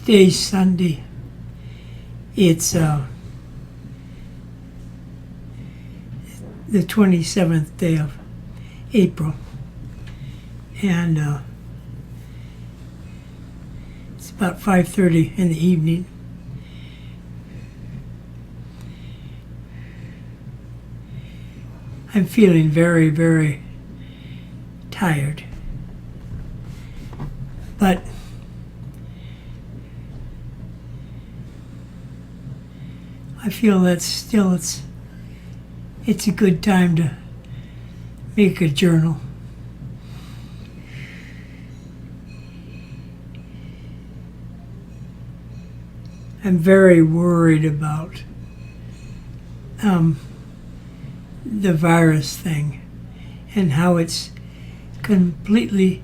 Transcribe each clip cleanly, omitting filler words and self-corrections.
Today's Sunday. It's the 27th day of April, and it's about 5:30 in the evening. I'm feeling very, very tired, but I feel that still it's a good time to make a journal. I'm very worried about the virus thing and how it's completely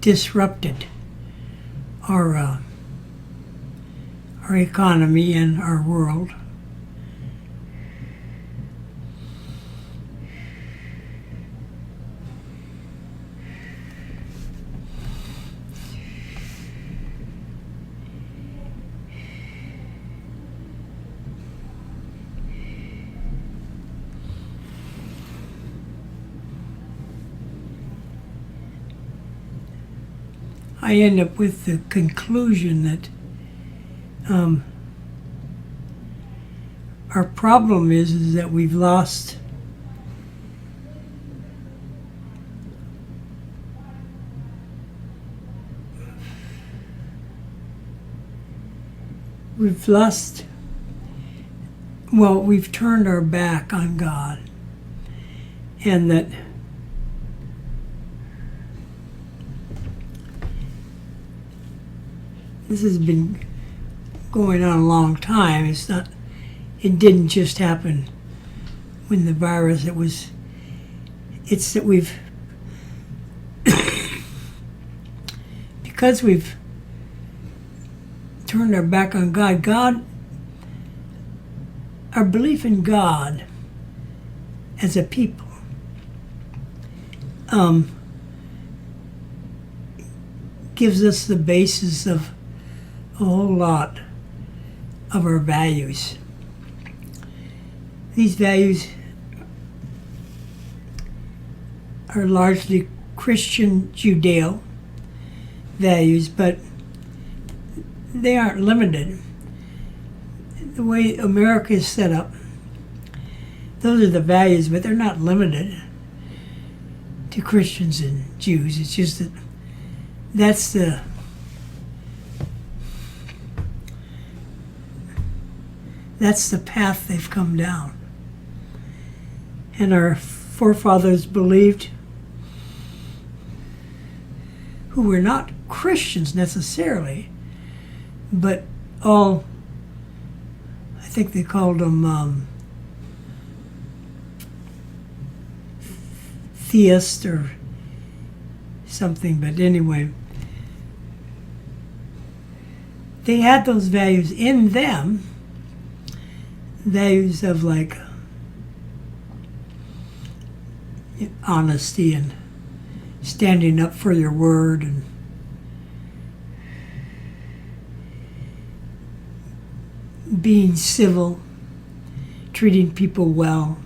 disrupted our economy and our world. I end up with the conclusion that our problem is that we've lost we've turned our back on God, and that this has been going on a long time. It didn't just happen when the virus, it's that we've, because we've turned our back on God, our belief in God as a people, gives us the basis of a whole lot of our values. These values are largely Christian Judeo values, but they aren't limited. The way America is set up, those are the values, but they're not limited to Christians and Jews. It's just that that's the path they've come down. And our forefathers believed, who were not Christians necessarily, but all, I think they called them theist or something, but anyway, they had those values in them, values of like honesty and standing up for your word and being civil, treating people well.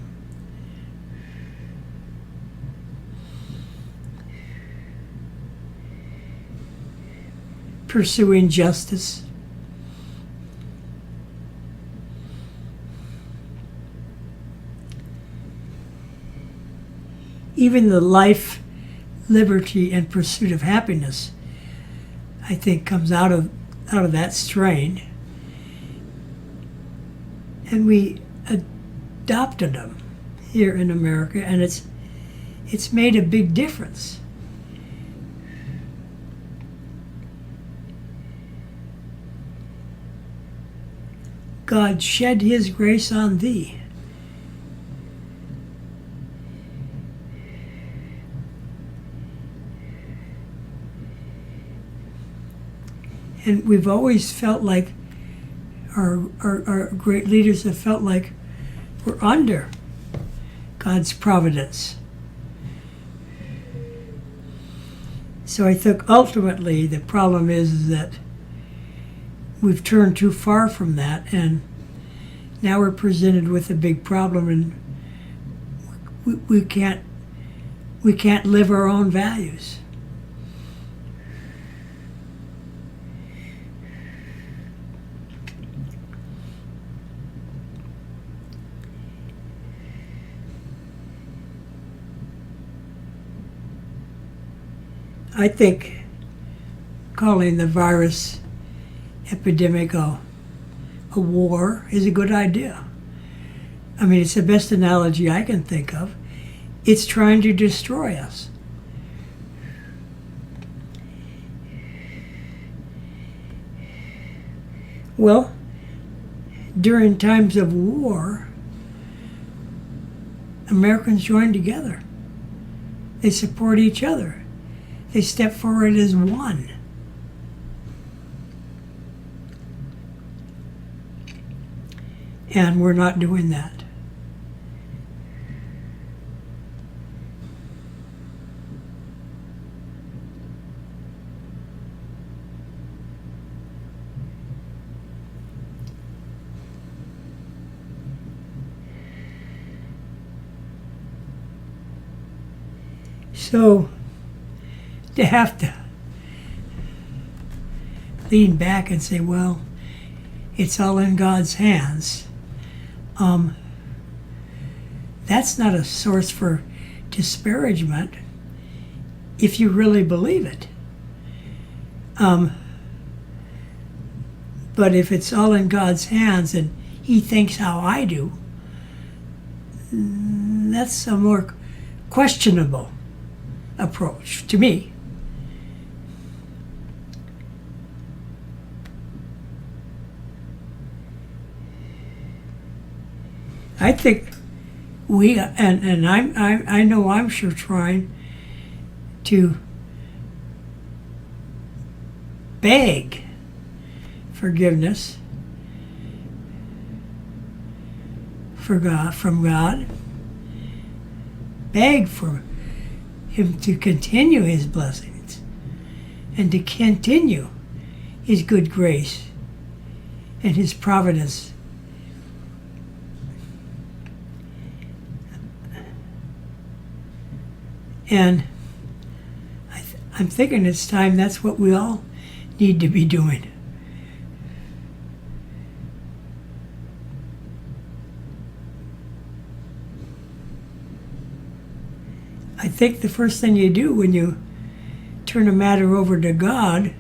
Pursuing justice. Even the life, liberty, and pursuit of happiness, I think, comes out of that strain. And we adopted them here in America, and it's made a big difference. God shed his grace on thee. And we've always felt like our great leaders have felt like we're under God's providence. So I think ultimately the problem is that we've turned too far from that, and now we're presented with a big problem, and we can't live our own values. I think calling the virus epidemic a war is a good idea. I mean, it's the best analogy I can think of. It's trying to destroy us. Well, during times of war, Americans join together. They support each other. They step forward as one. And we're not doing that. So, to have to lean back and say, well, it's all in God's hands, that's not a source for disparagement if you really believe it. But if it's all in God's hands and He thinks how I do, that's a more questionable approach to me. I think we, and I know I'm sure trying to beg forgiveness from God, beg for Him to continue His blessings and to continue His good grace and His providence. And I'm thinking it's time that's what we all need to be doing. I think the first thing you do when you turn a matter over to God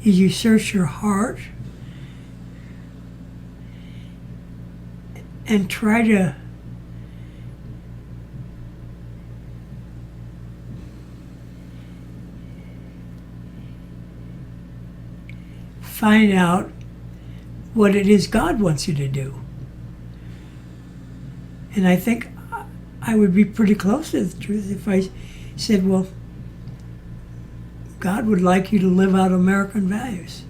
is you search your heart and try to find out what it is God wants you to do. And I think I would be pretty close to the truth if I said, well, God would like you to live out American values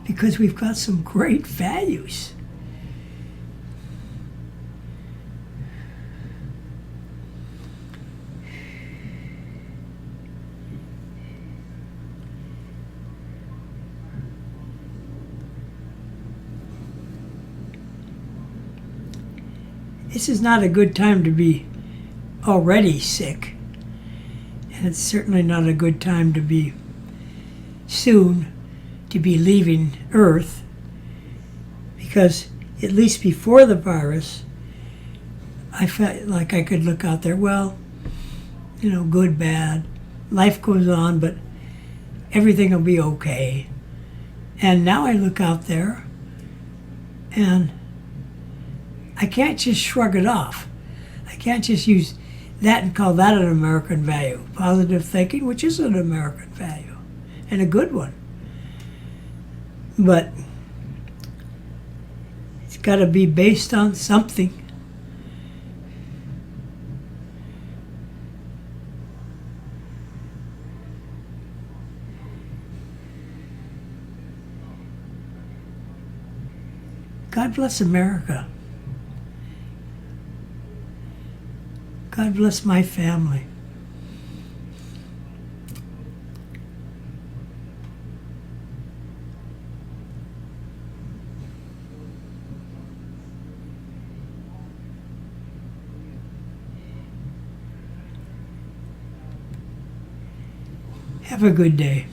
because we've got some great values. This is not a good time to be already sick, and it's certainly not a good time to be soon to be leaving Earth, because at least before the virus, I felt like I could look out there, well, you know, good, bad, life goes on, but everything will be okay. And now I look out there, and I can't just shrug it off. I can't just use that and call that an American value. Positive thinking, which is an American value, and a good one. But it's got to be based on something. God bless America. God bless my family. Have a good day.